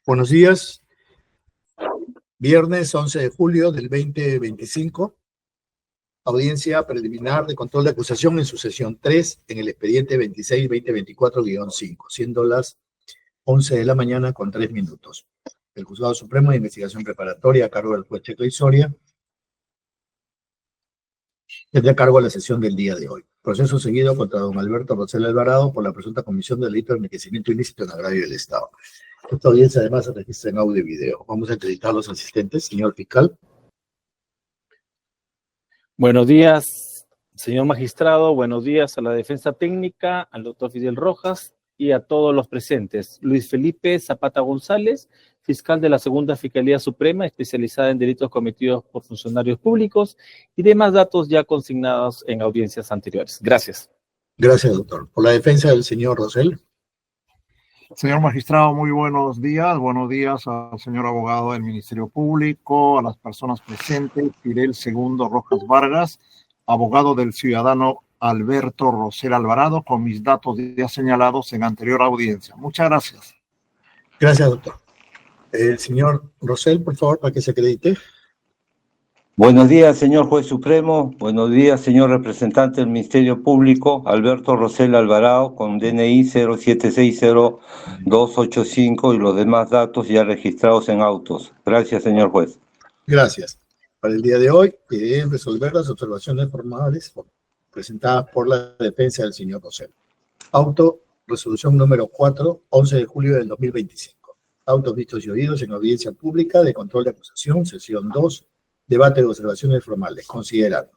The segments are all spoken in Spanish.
Buenos días. Viernes 11 de julio del 2025. Audiencia preliminar de control de acusación en su sesión 3 en el expediente 26-2024-5, siendo las 11 de la mañana con 3 minutos. El Juzgado Supremo de Investigación Preparatoria a cargo del juez Checo Soria tendrá a cargo la sesión del día de hoy. Proceso seguido contra don Alberto Rosell Alvarado por la presunta comisión de delito de enriquecimiento ilícito en agravio del Estado. Esta audiencia además se registra en audio y video. Vamos a acreditar a los asistentes. Señor fiscal. Buenos días, señor magistrado. Buenos días a la defensa técnica, al doctor Fidel Rojas y a todos los presentes. Luis Felipe Zapata González, fiscal de la Segunda Fiscalía Suprema, especializada en delitos cometidos por funcionarios públicos y demás datos ya consignados en audiencias anteriores. Gracias. Gracias, doctor. Por la defensa del señor Rosell. Señor magistrado, muy buenos días. Buenos días al señor abogado del Ministerio Público, a las personas presentes, Fidel Segundo Rojas Vargas, abogado del ciudadano Alberto Rosell Alvarado, con mis datos ya señalados en anterior audiencia. Muchas gracias. Gracias, doctor. El señor Rosell, por favor, para que se acredite. Buenos días, señor juez supremo. Buenos días, señor representante del Ministerio Público, Alberto Rosell Alvarado, con DNI 0760-285 y los demás datos ya registrados en autos. Gracias, señor juez. Gracias. Para el día de hoy, deben resolver las observaciones formales presentadas por la defensa del señor Rosell. Auto, resolución número 4, 11 de julio del 2025. Autos vistos y oídos en audiencia pública de control de acusación, sesión 2, debate de observaciones formales. Considerando.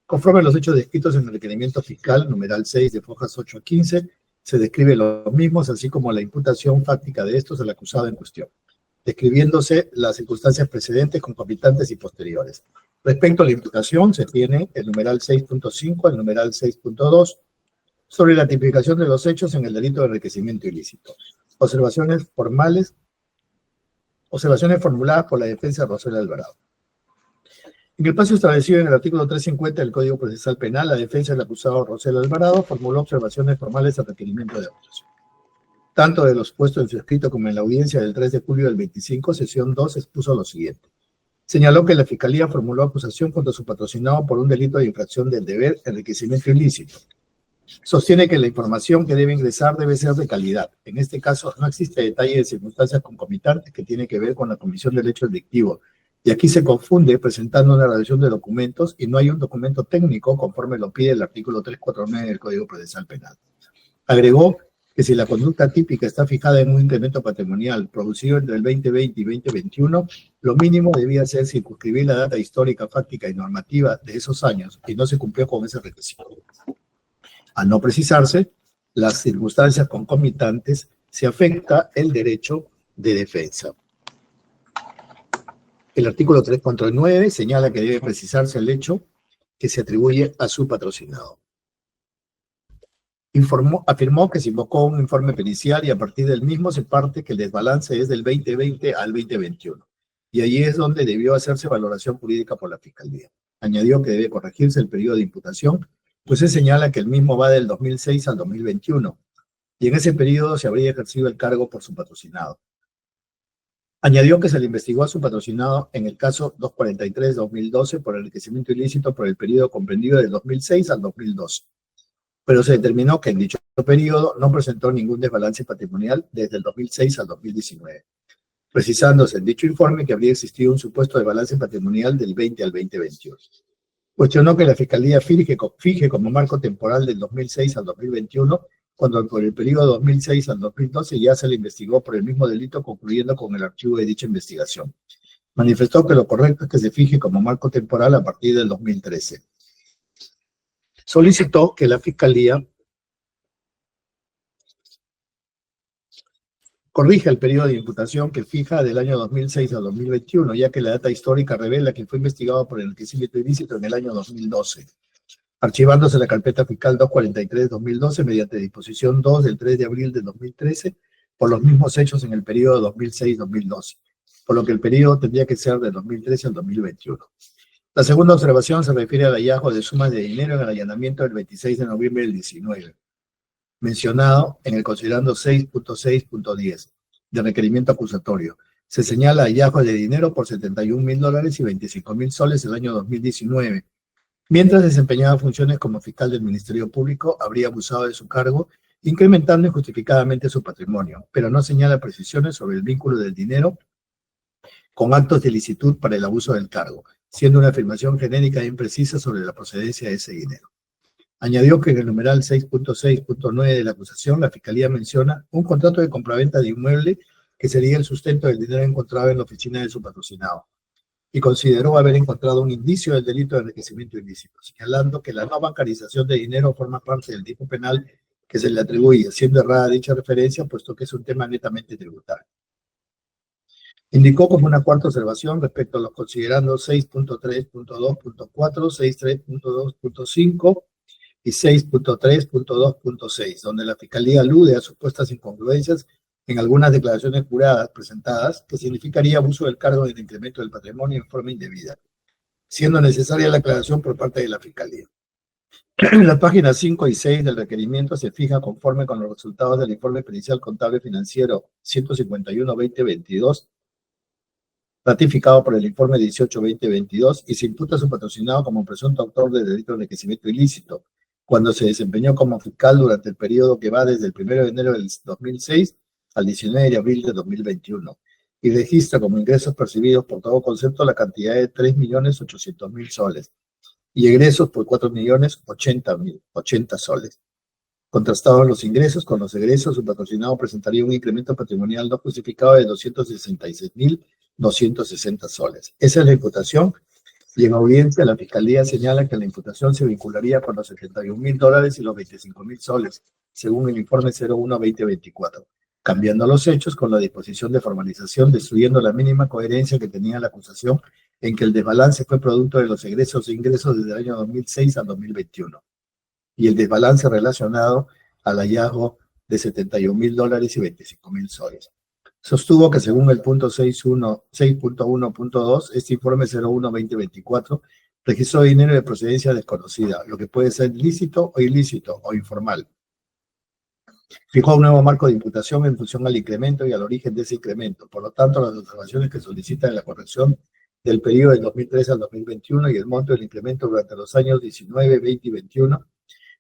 Conforme a los hechos descritos en el requerimiento fiscal, numeral 6 de fojas 8 a 15, se describe los mismos, así como la imputación fáctica de estos al acusado en cuestión, describiéndose las circunstancias precedentes, concomitantes y posteriores. Respecto a la imputación, se tiene el numeral 6.5 al numeral 6.2 sobre la tipificación de los hechos en el delito de enriquecimiento ilícito. Observaciones formales, observaciones formuladas por la defensa de Rosell Alvarado. En el plazo establecido en el artículo 350 del Código Procesal Penal, la defensa del acusado Rosell Alvarado formuló observaciones formales al requerimiento de acusación. Tanto de los puestos en su escrito como en la audiencia del 3 de julio del 25, sesión 2, expuso lo siguiente. Señaló que la Fiscalía formuló acusación contra su patrocinado por un delito de infracción del deber, enriquecimiento ilícito. Sostiene que la información que debe ingresar debe ser de calidad. En este caso, no existe detalle de circunstancias concomitantes que tiene que ver con la comisión del hecho delictivo. Y aquí se confunde presentando una relación de documentos y no hay un documento técnico conforme lo pide el artículo 349 del Código Procesal Penal. Agregó que si la conducta típica está fijada en un incremento patrimonial producido entre el 2020 y 2021, lo mínimo debía ser circunscribir la data histórica, fáctica y normativa de esos años y no se cumplió con ese requisito. Al no precisarse las circunstancias concomitantes, se afecta el derecho de defensa. El artículo 349 señala que debe precisarse el hecho que se atribuye a su patrocinado. Afirmó que se invocó un informe pericial y a partir del mismo se parte que el desbalance es del 2020 al 2021. Y allí es donde debió hacerse valoración jurídica por la Fiscalía. Añadió que debe corregirse el periodo de imputación, pues se señala que el mismo va del 2006 al 2021. Y en ese periodo se habría ejercido el cargo por su patrocinado. Añadió que se le investigó a su patrocinado en el caso 243-2012 por enriquecimiento ilícito por el periodo comprendido del 2006 al 2012, pero se determinó que en dicho periodo no presentó ningún desbalance patrimonial desde el 2006 al 2019, precisándose en dicho informe que habría existido un supuesto desbalance patrimonial del 20 al 2021. Cuestionó que la Fiscalía fije como marco temporal del 2006 al 2021 cuando por el periodo 2006 al 2012 ya se le investigó por el mismo delito, concluyendo con el archivo de dicha investigación. Manifestó que lo correcto es que se fije como marco temporal a partir del 2013. Solicitó que la Fiscalía corrija el periodo de imputación que fija del año 2006 al 2021, ya que la data histórica revela que fue investigado por el enriquecimiento ilícito en el año 2012. Archivándose la carpeta fiscal 243-2012 mediante disposición 2 del 3 de abril de 2013 por los mismos hechos en el periodo 2006-2012, por lo que el periodo tendría que ser de 2013 al 2021. La segunda observación se refiere al hallazgo de sumas de dinero en el allanamiento del 26 de noviembre del 19, mencionado en el considerando 6.6.10. de requerimiento acusatorio. Se señala hallazgo de dinero por $71.000 y 25.000 soles el año 2019. Mientras desempeñaba funciones como fiscal del Ministerio Público, habría abusado de su cargo, incrementando injustificadamente su patrimonio, pero no señala precisiones sobre el vínculo del dinero con actos de ilicitud para el abuso del cargo, siendo una afirmación genérica e imprecisa sobre la procedencia de ese dinero. Añadió que en el numeral 6.6.9 de la acusación, la Fiscalía menciona un contrato de compraventa de inmueble que sería el sustento del dinero encontrado en la oficina de su patrocinado, y consideró haber encontrado un indicio del delito de enriquecimiento ilícito, señalando que la no bancarización de dinero forma parte del tipo penal que se le atribuye, siendo errada dicha referencia, puesto que es un tema netamente tributario. Indicó como una cuarta observación respecto a los considerandos 6.3.2.4, 6.3.2.5 y 6.3.2.6, donde la Fiscalía alude a supuestas incongruencias en algunas declaraciones juradas presentadas, que significaría abuso del cargo del incremento del patrimonio en forma indebida, siendo necesaria la aclaración por parte de la Fiscalía. En las páginas 5 y 6 del requerimiento se fija conforme con los resultados del informe pericial contable financiero 151-2022, ratificado por el informe 18-2022, y se imputa a su patrocinado como presunto autor del delito de enriquecimiento ilícito, cuando se desempeñó como fiscal durante el periodo que va desde el 1 de enero del 2006 al 19 de abril de 2021, y registra como ingresos percibidos por todo concepto la cantidad de 3.800.000 soles, y egresos por 4.080.080 soles. Contrastados los ingresos con los egresos, su patrocinado presentaría un incremento patrimonial no justificado de 266.260 soles. Esa es la imputación, y en audiencia la Fiscalía señala que la imputación se vincularía con los $71.000 y los 25.000 soles, según el informe 01-2024, cambiando los hechos con la disposición de formalización, destruyendo la mínima coherencia que tenía la acusación en que el desbalance fue producto de los egresos e ingresos desde el año 2006 al 2021, y el desbalance relacionado al hallazgo de $71.000 y 25.000 soles. Sostuvo que según el punto 6.1.2, este informe 01-2024 registró dinero de procedencia desconocida, lo que puede ser lícito o ilícito o informal. Fijó un nuevo marco de imputación en función al incremento y al origen de ese incremento. Por lo tanto, las observaciones que solicitan la corrección del periodo del 2003 al 2021 y el monto del incremento durante los años 19, 20 y 21,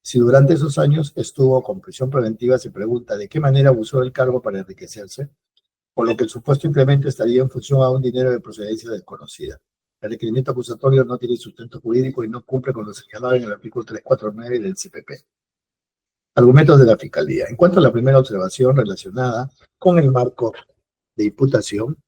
si durante esos años estuvo con prisión preventiva, se pregunta de qué manera abusó del cargo para enriquecerse, por lo que el supuesto incremento estaría en función a un dinero de procedencia desconocida. El requerimiento acusatorio no tiene sustento jurídico y no cumple con lo señalado en el artículo 349 del CPP. Argumentos de la Fiscalía. En cuanto a la primera observación relacionada con el marco de imputación,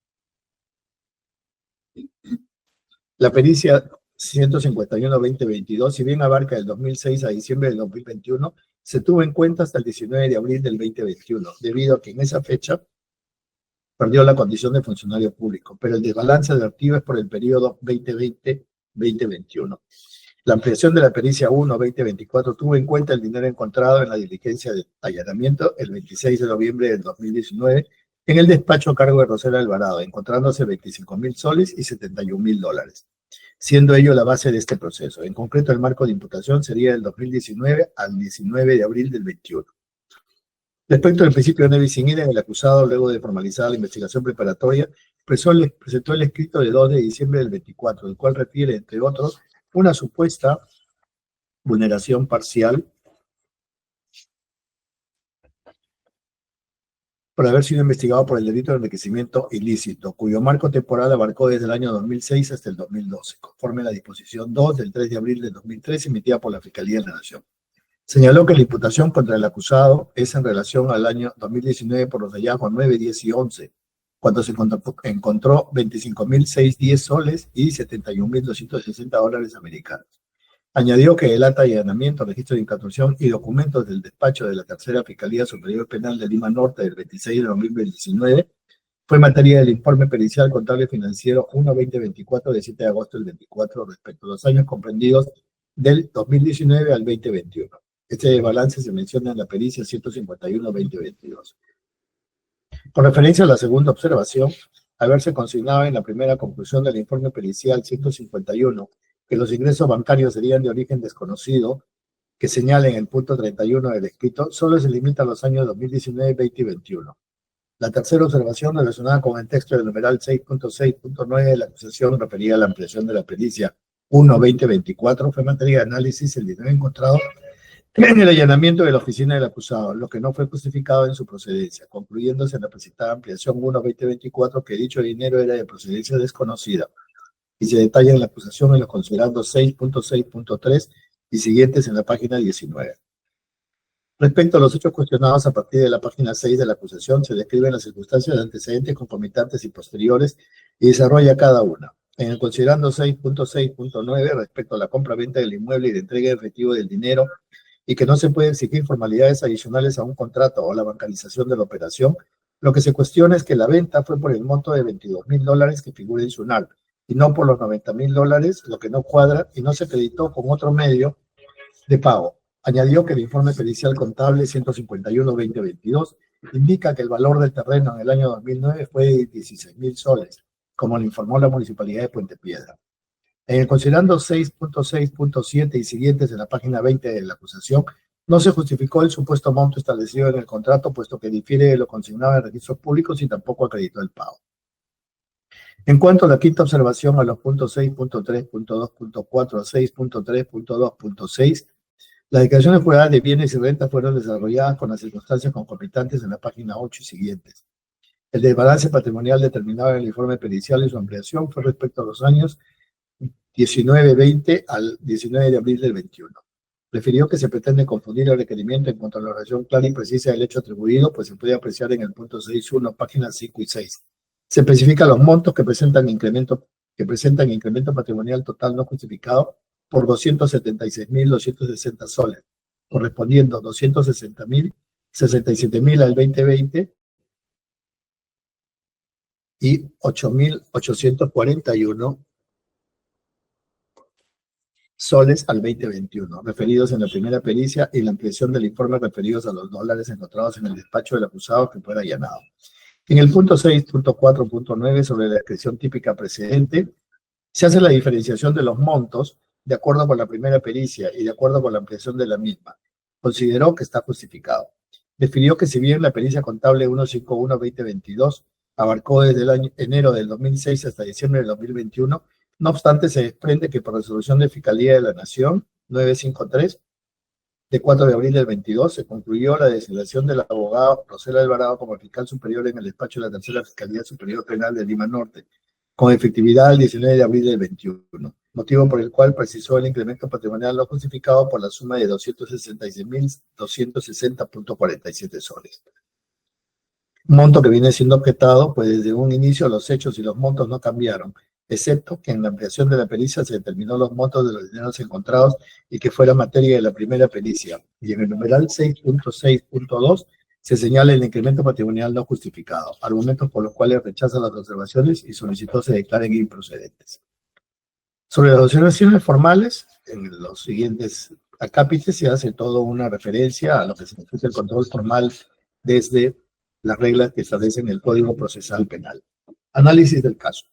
la pericia 151-2022, si bien abarca del 2006 a diciembre del 2021, se tuvo en cuenta hasta el 19 de abril del 2021, debido a que en esa fecha perdió la condición de funcionario público, pero el desbalance de activos es por el periodo 2020-2021. La ampliación de la pericia 1-2024 tuvo en cuenta el dinero encontrado en la diligencia de allanamiento el 26 de noviembre del 2019 en el despacho a cargo de Rosela Alvarado, encontrándose 25.000 soles y $71.000, siendo ello la base de este proceso. En concreto, el marco de imputación sería del 2019 al 19 de abril del 21. Respecto al principio de no bis in idem, el acusado, luego de formalizar la investigación preparatoria, presentó el escrito de 2 de diciembre del 24, el cual refiere, entre otros, una supuesta vulneración parcial por haber sido investigado por el delito de enriquecimiento ilícito, cuyo marco temporal abarcó desde el año 2006 hasta el 2012, conforme a la disposición 2 del 3 de abril de 2013 emitida por la Fiscalía de la Nación. Señaló que la imputación contra el acusado es en relación al año 2019 por los hallazgos 9, 10 y 11, cuando se encontró 25.610 soles y $71.260 americanos. Añadió que el acta de allanamiento, registro de incautación y documentos del despacho de la Tercera Fiscalía Superior Penal de Lima Norte del 26 de noviembre del 19 fue materia del informe pericial contable financiero 1-2024 de 7 de agosto del 24 respecto a los años comprendidos del 2019 al 2021. Este balance se menciona en la pericia 151-2022. Con referencia a la segunda observación, haberse consignado en la primera conclusión del informe pericial 151 que los ingresos bancarios serían de origen desconocido, que señala en el punto 31 del escrito, solo se limita a los años 2019, 20 y 21. La tercera observación relacionada con el texto del numeral 6.6.9 de la acusación referida a la ampliación de la pericia 1-2024 fue materia de análisis el dinero encontrado en el allanamiento de la oficina del acusado, lo que no fue justificado en su procedencia, concluyéndose en la presentada ampliación 1-2024 que dicho dinero era de procedencia desconocida y se detalla en la acusación en los considerandos 6.6.3 y siguientes en la página 19. Respecto a los hechos cuestionados a partir de la página 6 de la acusación, se describen las circunstancias de antecedentes concomitantes y posteriores y desarrolla cada una. En el considerando 6.6.9, respecto a la compra-venta del inmueble y de entrega de efectivo del dinero, y que no se puede exigir formalidades adicionales a un contrato o la bancarización de la operación, lo que se cuestiona es que la venta fue por el monto de $22,000 que figura en SUNAT, y no por los $90,000, lo que no cuadra y no se acreditó con otro medio de pago. Añadió que el informe pericial contable 151-2022 indica que el valor del terreno en el año 2009 fue de 16,000 soles, como le informó la Municipalidad de Puente Piedra. En el considerando 6.6.7 y siguientes en la página 20 de la acusación, no se justificó el supuesto monto establecido en el contrato, puesto que difiere de lo consignado en registros públicos y tampoco acreditó el pago. En cuanto a la quinta observación a los puntos 6.3.2.4 a 6.3.2.6, las declaraciones juradas de bienes y rentas fueron desarrolladas con las circunstancias concomitantes en la página 8 y siguientes. El desbalance patrimonial determinado en el informe pericial y su ampliación fue respecto a los años 19-20 al 19 de abril del 21. Refirió que se pretende confundir el requerimiento en cuanto a la oración clara y precisa del hecho atribuido, pues se puede apreciar en el punto 6.1, páginas 5 y 6. Se especifican los montos que presentan incremento patrimonial total no justificado por 276.260 soles, correspondiendo 267.000 al 2020 y 8.841 soles al 2021, referidos en la primera pericia y la ampliación del informe referidos a los dólares encontrados en el despacho del acusado que fuera allanado. En el punto 6.4.9 sobre la descripción típica precedente, se hace la diferenciación de los montos de acuerdo con la primera pericia y de acuerdo con la ampliación de la misma. Consideró que está justificado. Definió que si bien la pericia contable 151-2022 abarcó desde el año enero del 2006 hasta diciembre del 2021, no obstante se desprende que por resolución de Fiscalía de la Nación 953 de 4 de abril del 22 se concluyó la designación del abogado Rosel Alvarado como fiscal superior en el despacho de la Tercera Fiscalía Superior Penal de Lima Norte, con efectividad el 19 de abril del 21, motivo por el cual precisó el incremento patrimonial no justificado por la suma de 266.260.47 soles. Monto que viene siendo objetado, pues desde un inicio los hechos y los montos no cambiaron, excepto que en la ampliación de la pericia se determinó los montos de los dineros encontrados y que fuera materia de la primera pericia. Y en el numeral 6.6.2 se señala el incremento patrimonial no justificado, argumentos por los cuales rechaza las observaciones y solicitó se declaren improcedentes. Sobre las observaciones formales, en los siguientes acápites se hace toda una referencia a lo que significa el control formal desde las reglas que establecen el Código Procesal Penal. Análisis del caso.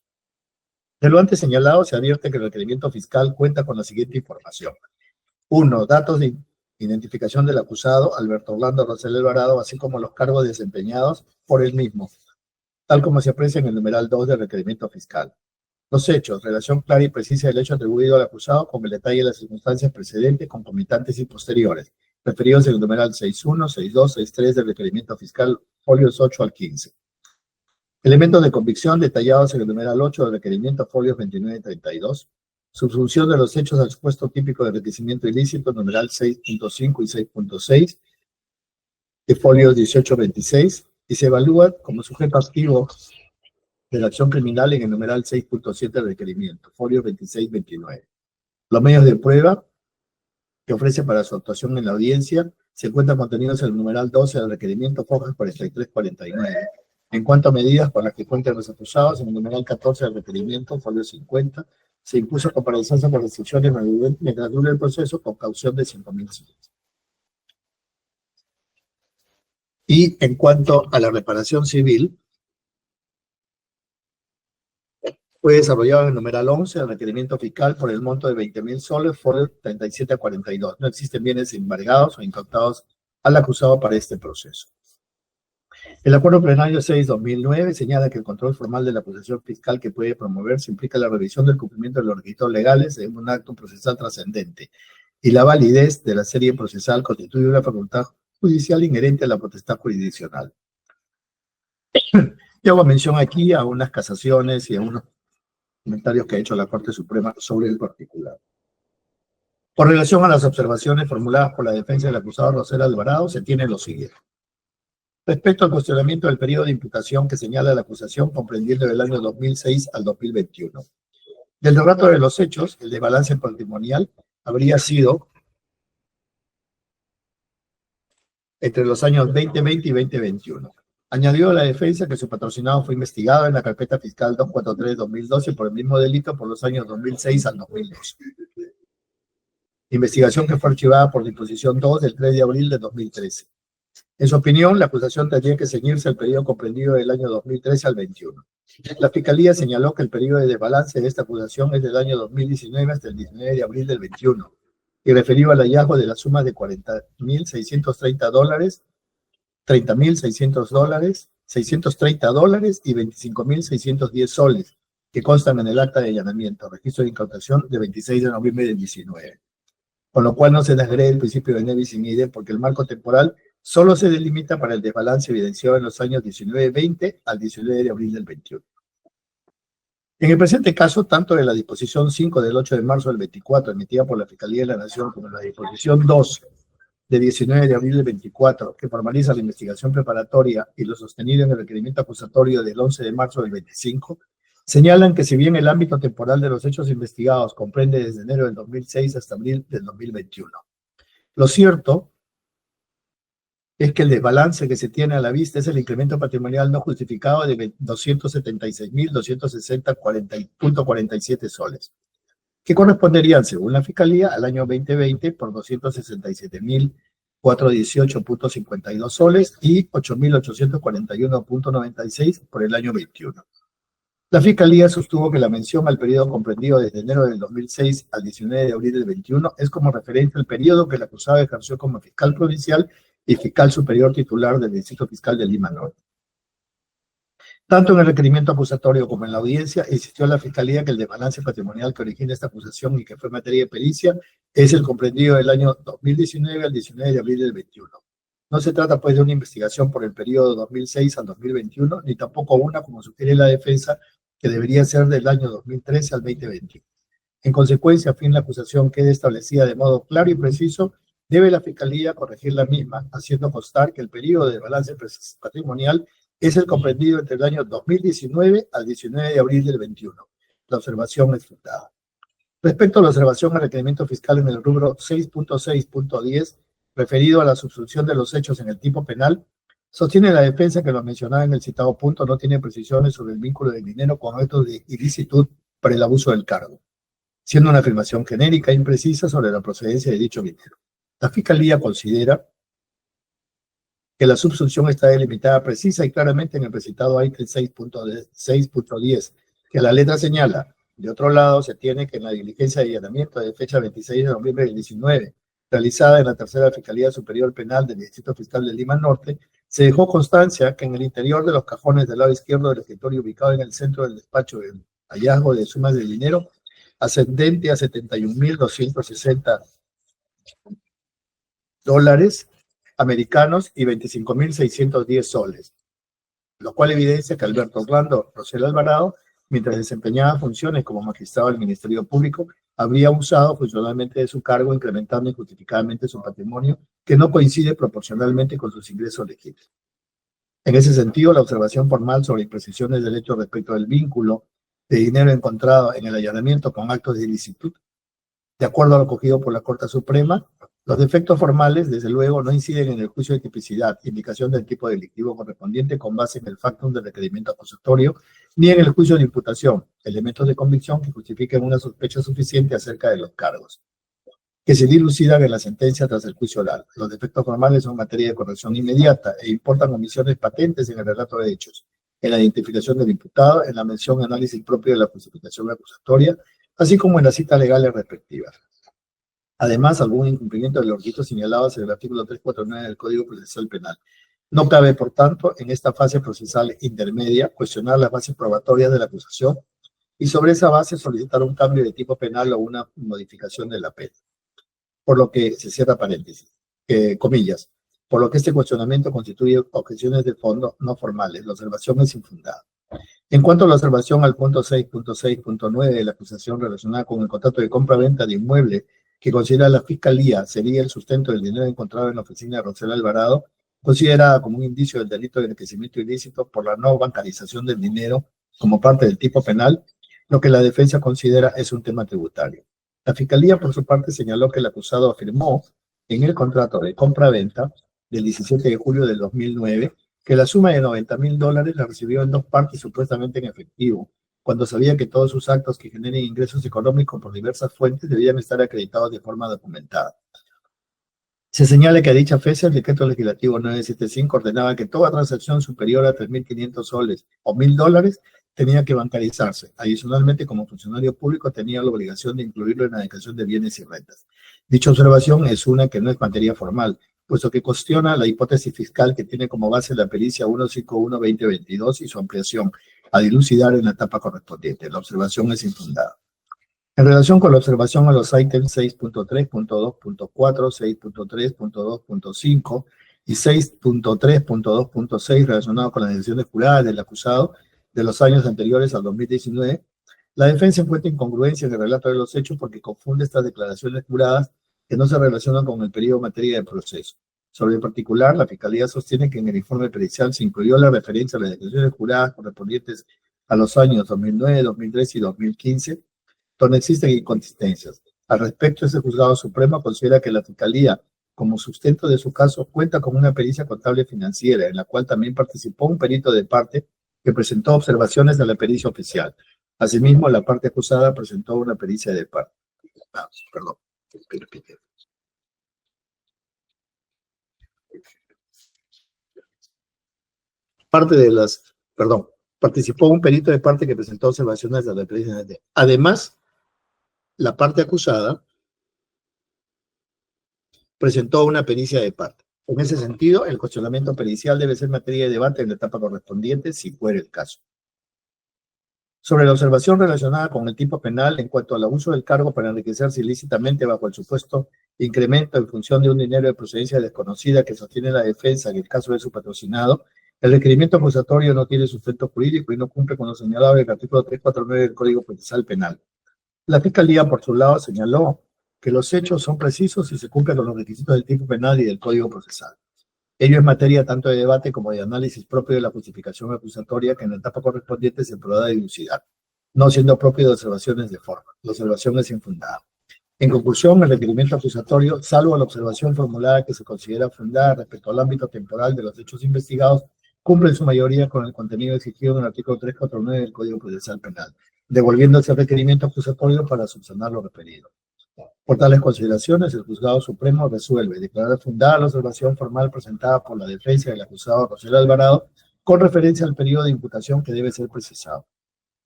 De lo antes señalado, se advierte que el requerimiento fiscal cuenta con la siguiente información. 1. Datos de identificación del acusado, Alberto Orlando Rosel Alvarado, así como los cargos desempeñados por él mismo, tal como se aprecia en el numeral 2 del requerimiento fiscal. Los hechos, relación clara y precisa del hecho atribuido al acusado con el detalle de las circunstancias precedentes, concomitantes y posteriores, referidos en el numeral 6.1, 6.2, 6.3 del requerimiento fiscal, folios 8 al 15. Elementos de convicción detallados en el numeral 8 del requerimiento, folios 29 y 32. Subsunción de los hechos al supuesto típico de enriquecimiento ilícito, numeral 6.5 y 6.6, de folios 18-26, y se evalúa como sujeto activo de la acción criminal en el numeral 6.7 del requerimiento, folios 26-29. Los medios de prueba que ofrece para su actuación en la audiencia se encuentran contenidos en el numeral 12 del requerimiento, fojas 43-49. En cuanto a medidas con las que cuentan los acusados, en el numeral 14 del requerimiento, folio 50, se impuso comparecencia por restricciones mientras dure el proceso con caución de 5.000 soles. Y en cuanto a la reparación civil, fue desarrollado en el numeral 11 del requerimiento fiscal por el monto de 20.000 soles, folio 37 a 42. No existen bienes embargados o incautados al acusado para este proceso. El acuerdo plenario 6/2009 señala que el control formal de la acusación fiscal que puede promoverse implica la revisión del cumplimiento de los requisitos legales en un acto procesal trascendente y la validez de la serie procesal constituye una facultad judicial inherente a la potestad jurisdiccional. Yo hago mención aquí a unas casaciones y a unos comentarios que ha hecho la Corte Suprema sobre el particular. Con relación a las observaciones formuladas por la defensa del acusado Rosel Alvarado, se tiene lo siguiente. Respecto al cuestionamiento del periodo de imputación que señala la acusación comprendiendo del año 2006 al 2021. Del relato de los hechos, el de balance patrimonial habría sido entre los años 2020 y 2021. Añadió a la defensa que su patrocinado fue investigado en la carpeta fiscal 243-2012 por el mismo delito por los años 2006 al 2012. Investigación que fue archivada por disposición 2 del 3 de abril de 2013. En su opinión, la acusación tendría que ceñirse al periodo comprendido del año 2013 al 21. La Fiscalía señaló que el periodo de desbalance de esta acusación es del año 2019 hasta el 19 de abril del 21 y referido al hallazgo de las sumas de $40.630, $30.600, $630 y $25.610 soles que constan en el acta de allanamiento, registro de incautación de 26 de noviembre del 19. Con lo cual no se desgrede el principio de Nevis in idem porque el marco temporal solo se delimita para el desbalance evidenciado en los años 19-20 al 19 de abril del 21. En el presente caso, tanto de la disposición 5 del 8 de marzo del 24 emitida por la Fiscalía de la Nación como la disposición 2 de 19 de abril del 24 que formaliza la investigación preparatoria y lo sostenido en el requerimiento acusatorio del 11 de marzo del 25, señalan que si bien el ámbito temporal de los hechos investigados comprende desde enero del 2006 hasta abril del 2021. Lo cierto es que el desbalance que se tiene a la vista es el incremento patrimonial no justificado de 276.260.47 soles, que corresponderían, según la Fiscalía, al año 2020 por 267.418.52 soles y 8.841.96 por el año 21. La Fiscalía sostuvo que la mención al periodo comprendido desde enero del 2006 al 19 de abril del 21 es como referente al periodo que el acusado ejerció como fiscal provincial y fiscal superior titular del Distrito Fiscal de Lima Norte. Tanto en el requerimiento acusatorio como en la audiencia, insistió la Fiscalía que el desbalance patrimonial que origina esta acusación y que fue materia de pericia es el comprendido del año 2019 al 19 de abril del 21. No se trata, pues, de una investigación por el periodo 2006 al 2021, ni tampoco una, como sugiere la defensa, que debería ser del año 2013 al 2021. En consecuencia, a fin la acusación quede establecida de modo claro y preciso, debe la Fiscalía corregir la misma, haciendo constar que el periodo de balance patrimonial es el comprendido entre el año 2019 al 19 de abril del 21. La observación es fundada. Respecto a la observación al requerimiento fiscal en el rubro 6.6.10, referido a la subsunción de los hechos en el tipo penal, sostiene la defensa que lo mencionado en el citado punto no tiene precisiones sobre el vínculo del dinero con actos de ilicitud para el abuso del cargo, siendo una afirmación genérica e imprecisa sobre la procedencia de dicho dinero. La Fiscalía considera que la subsunción está delimitada precisa y claramente en el precitado ítem 6.10, que la letra señala. De otro lado, se tiene que en la diligencia de allanamiento de fecha 26 de noviembre del 19, realizada en la Tercera Fiscalía Superior Penal del Distrito Fiscal de Lima Norte, se dejó constancia que en el interior de los cajones del lado izquierdo del escritorio ubicado en el centro del despacho el hallazgo de sumas de dinero ascendente a $71.260 americanos y 25.610 soles, lo cual evidencia que Alberto Orlando Rosel Alvarado, mientras desempeñaba funciones como magistrado del Ministerio Público, habría usado funcionalmente de su cargo, incrementando injustificadamente su patrimonio, que no coincide proporcionalmente con sus ingresos legítimos. En ese sentido, la observación formal sobre imprecisiones del hecho respecto del vínculo de dinero encontrado en el allanamiento con actos de ilicitud, de acuerdo a lo cogido por la Corte Suprema, los defectos formales, desde luego, no inciden en el juicio de tipicidad, indicación del tipo delictivo correspondiente con base en el factum del requerimiento acusatorio, ni en el juicio de imputación, elementos de convicción que justifiquen una sospecha suficiente acerca de los cargos, que se dilucidan en la sentencia tras el juicio oral. Los defectos formales son materia de corrección inmediata e importan omisiones patentes en el relato de hechos, en la identificación del imputado, en la mención y análisis propio de la justificación acusatoria, así como en las citas legales respectivas. Además, algún incumplimiento de los requisitos señalados en el artículo 349 del Código Procesal Penal. No cabe, por tanto, en esta fase procesal intermedia, cuestionar las bases probatorias de la acusación y sobre esa base solicitar un cambio de tipo penal o una modificación de la pena. Por lo que se cierra paréntesis, comillas, por lo que este cuestionamiento constituye objeciones de fondo no formales. La observación es infundada. En cuanto a la observación al punto 6.6.9 de la acusación relacionada con el contrato de compra-venta de inmueble que considera la Fiscalía sería el sustento del dinero encontrado en la oficina de Rosel Alvarado, considerada como un indicio del delito de enriquecimiento ilícito por la no bancarización del dinero como parte del tipo penal, lo que la defensa considera es un tema tributario. La Fiscalía, por su parte, señaló que el acusado afirmó en el contrato de compra-venta del 17 de julio del 2009 que la suma de $90,000 la recibió en dos partes supuestamente en efectivo, cuando sabía que todos sus actos que generen ingresos económicos por diversas fuentes debían estar acreditados de forma documentada. Se señala que a dicha fecha el decreto legislativo 975 ordenaba que toda transacción superior a 3.500 soles o $1,000 tenía que bancarizarse. Adicionalmente, como funcionario público tenía la obligación de incluirlo en la declaración de bienes y rentas. Dicha observación es una que no es materia formal, puesto que cuestiona la hipótesis fiscal que tiene como base la pericia 151-2022 y su ampliación a dilucidar en la etapa correspondiente. La observación es infundada. En relación con la observación a los ítems 6.3.2.4, 6.3.2.5 y 6.3.2.6 relacionados con las decisiones juradas del acusado de los años anteriores al 2019, la defensa encuentra incongruencia en el relato de los hechos porque confunde estas declaraciones juradas que no se relacionan con el periodo materia del proceso. Sobre el particular, la Fiscalía sostiene que en el informe pericial se incluyó la referencia a las declaraciones juradas correspondientes a los años 2009, 2013 y 2015, donde existen inconsistencias. Al respecto, ese juzgado supremo considera que la Fiscalía, como sustento de su caso, cuenta con una pericia contable financiera, en la cual también participó un perito de parte que presentó observaciones de la pericia oficial. Asimismo, la parte acusada presentó una pericia de parte. Perdón. Participó un perito de parte que presentó observaciones de la pericia de parte. Además, la parte acusada presentó una pericia de parte. En ese sentido, el cuestionamiento pericial debe ser materia de debate en la etapa correspondiente, si fuera el caso. Sobre la observación relacionada con el tipo penal en cuanto al abuso del cargo para enriquecerse ilícitamente bajo el supuesto incremento en función de un dinero de procedencia desconocida que sostiene la defensa en el caso de su patrocinado, el requerimiento acusatorio no tiene sustento jurídico y no cumple con lo señalado en el artículo 349 del Código Procesal Penal. La Fiscalía, por su lado, señaló que los hechos son precisos y se cumplen con los requisitos del tipo penal y del Código Procesal. Ello es materia tanto de debate como de análisis propio de la justificación acusatoria que en la etapa correspondiente se podrá dilucidar, no siendo propio de observaciones de forma. La observación es infundada. En conclusión, el requerimiento acusatorio, salvo la observación formulada que se considera fundada respecto al ámbito temporal de los hechos investigados, cumple en su mayoría con el contenido exigido en el artículo 349 del Código Procesal Penal, devolviéndose el requerimiento acusatorio para subsanar lo referido. Por tales consideraciones, el Juzgado Supremo resuelve declarar fundada la observación formal presentada por la defensa del acusado Rosel Alvarado con referencia al periodo de imputación que debe ser precisado.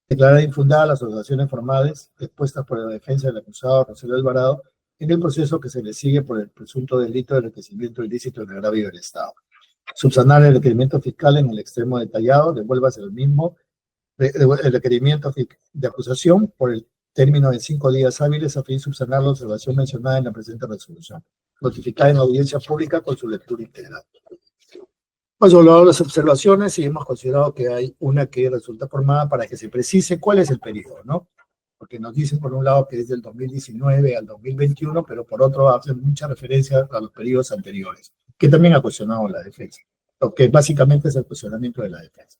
Declarar infundadas las observaciones formales expuestas por la defensa del acusado Rosel Alvarado en el proceso que se le sigue por el presunto delito de enriquecimiento ilícito en agravio del Estado. Subsanar el requerimiento fiscal en el extremo detallado, devuélvase el mismo el requerimiento de acusación por el término de 5 días hábiles a fin de subsanar la observación mencionada en la presente resolución, notificada en audiencia pública con su lectura integral. Hemos hablado de las observaciones y hemos considerado que hay una que resulta formada para que se precise cuál es el periodo, ¿no? Porque nos dicen por un lado que es del 2019 al 2021, pero por otro hacen mucha referencia a los periodos anteriores, que también ha cuestionado la defensa, lo que básicamente es el cuestionamiento de la defensa.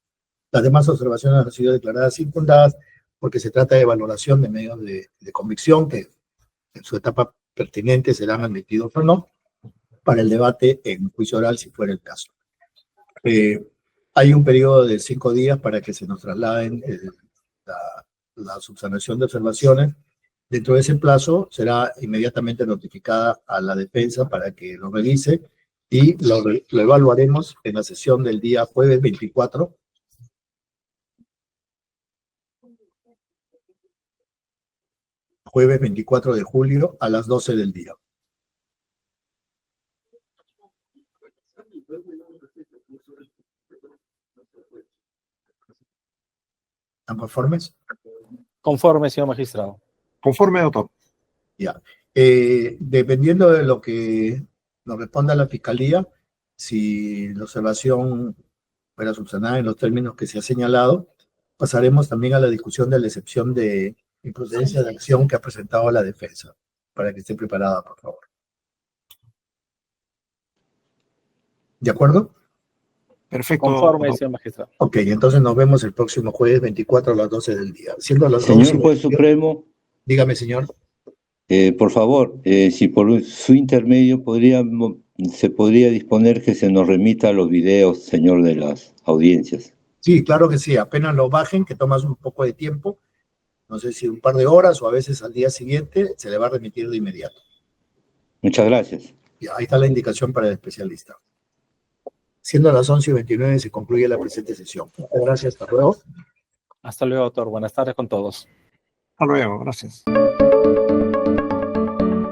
Las demás observaciones han sido declaradas infundadas porque se trata de valoración de medios de convicción que en su etapa pertinente serán admitidos o no para el debate en juicio oral si fuera el caso. Hay un periodo de 5 días para que se nos trasladen la subsanación de observaciones. Dentro de ese plazo será inmediatamente notificada a la defensa para que lo revise y lo evaluaremos en la sesión del día jueves 24. Jueves 24 de julio a las 12 del día. ¿Están conformes? Conforme, señor magistrado. Conforme, doctor. Ya. Dependiendo de lo que nos responda la Fiscalía, si la observación fuera subsanada en los términos que se ha señalado, pasaremos también a la discusión de la excepción de improcedencia de acción que ha presentado la defensa, para que esté preparada, por favor. ¿De acuerdo? Perfecto. Conforme, doctor. señor magistrado. Ok, entonces nos vemos el próximo jueves 24 a las 12 del día. Siendo las Señor 11, juez supremo, dígame, señor. por favor, si por su intermedio se podría disponer que se nos remita los videos, señor, de las audiencias. Sí, claro que sí, apenas lo bajen, que tomas un poco de tiempo, no sé si un par de horas o a veces al día siguiente, se le va a remitir de inmediato. Muchas gracias. Y ahí está la indicación para el especialista. Siendo las 11:29, se concluye la presente sesión. Muchas gracias, hasta luego. Hasta luego, doctor. Buenas tardes con todos. Hasta luego. Gracias.